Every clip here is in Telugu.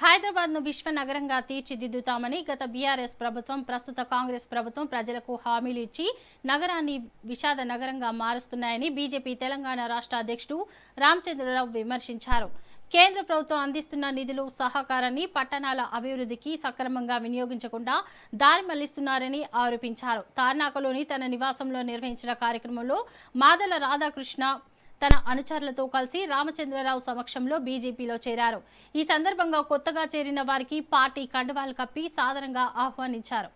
హైదరాబాద్ను విశ్వ నగరంగా తీర్చిదిద్దుతామని గత బీఆర్ఎస్ ప్రభుత్వం, ప్రస్తుత కాంగ్రెస్ ప్రభుత్వం ప్రజలకు హామీలు ఇచ్చి నగరాన్ని విషాద నగరంగా మారుస్తున్నాయని బీజేపీ తెలంగాణ రాష్ట్ర అధ్యక్షుడు రామచంద్రరావు విమర్శించారు. కేంద్ర ప్రభుత్వం అందిస్తున్న నిధులు, సహకారాన్ని పట్టణాల అభివృద్ధికి సక్రమంగా వినియోగించకుండా దారి మళ్లిస్తున్నారని ఆరోపించారు. తార్నాకలోని తన నివాసంలో నిర్వహించిన కార్యక్రమంలో మాదల రాధాకృష్ణ తన అనుచరులతో కలిసి రామచంద్రరావు సమక్షంలో బీజేపీలో చేరారు. ఈ సందర్భంగా కొత్తగా చేరిన వారికి పార్టీ కండువాలు కప్పి సాదరంగా ఆహ్వానించారు.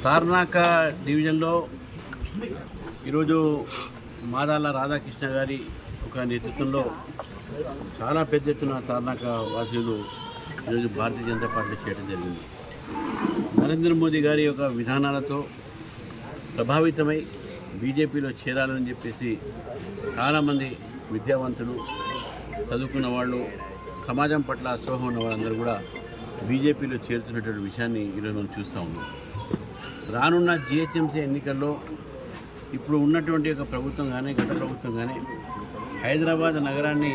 తార్నాక డివిజన్లో ఈరోజు మాదాల రాధాకృష్ణ గారి ఒక నేతృత్వంలో చాలా పెద్ద ఎత్తున తార్నాక వాసులు ఈరోజు భారతీయ జనతా పార్టీ చేయడం జరిగింది. నరేంద్ర మోదీ గారి యొక్క విధానాలతో ప్రభావితమై బీజేపీలో చేరాలని చెప్పేసి చాలామంది విద్యావంతులు, చదువుకున్న వాళ్ళు, సమాజం పట్ల అసోహం ఉన్న వాళ్ళందరూ కూడా బీజేపీలో చేరుతున్నటువంటి విషయాన్ని ఈరోజు మనం చూస్తూ ఉన్నాం. రానున్న జిహెచ్ఎంసీ ఎన్నికల్లో ఇప్పుడు ఉన్నటువంటి ఒక ప్రభుత్వం కానీ, గత ప్రభుత్వం కానీ హైదరాబాద్ నగరాన్ని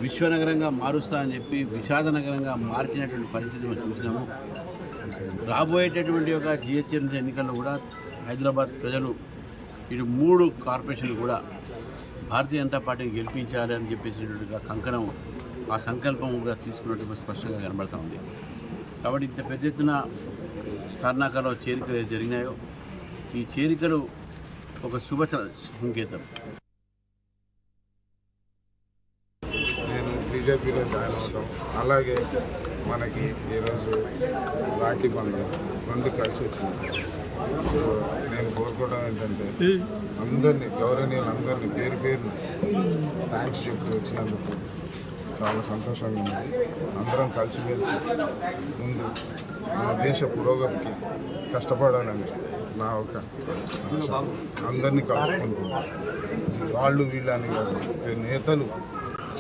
విశ్వనగరంగా మారుస్తా అని చెప్పి విషాద నగరంగా మార్చినటువంటి పరిస్థితి మనం చూసినాము. రాబోయేటటువంటి ఒక జిహెచ్ఎంసీ ఎన్నికల్లో కూడా హైదరాబాద్ ప్రజలు ఇటు 3 కార్పొరేషన్లు కూడా భారతీయ జనతా పార్టీని గెలిపించాలి అని చెప్పేసినట్టుగా కంకణం, ఆ సంకల్పం కూడా తీసుకున్నట్టు స్పష్టంగా కనబడుతూ ఉంది. కాబట్టి ఇంత పెద్ద ఎత్తున తార్నాకలో చేరికలు జరిగినాయో ఈ చేరికలు ఒక శుభ సంకేతం. నేను బీజేపీలో జాయిన్ అవుతాం. అలాగే మనకి ఈరోజు రాఖీ బంధం 2 కలిసి వచ్చింది. సో నేను కోరుకోవడం ఏంటంటే అందరినీ, గౌరవనీయులందరినీ పేరు పేరున థ్యాంక్స్ చెప్తూ వచ్చినందుకు చాలా సంతోషంగా ఉంది. అందరం కలిసిమెలిసి ముందు మన దేశ పురోగతికి కష్టపడాలని నా ఒక అందరినీ కలుపుకుంటున్నాను. వాళ్ళు వీళ్ళని కాదు, నేతలు,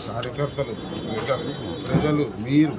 కార్యకర్తలు, ప్రజలు, మీరు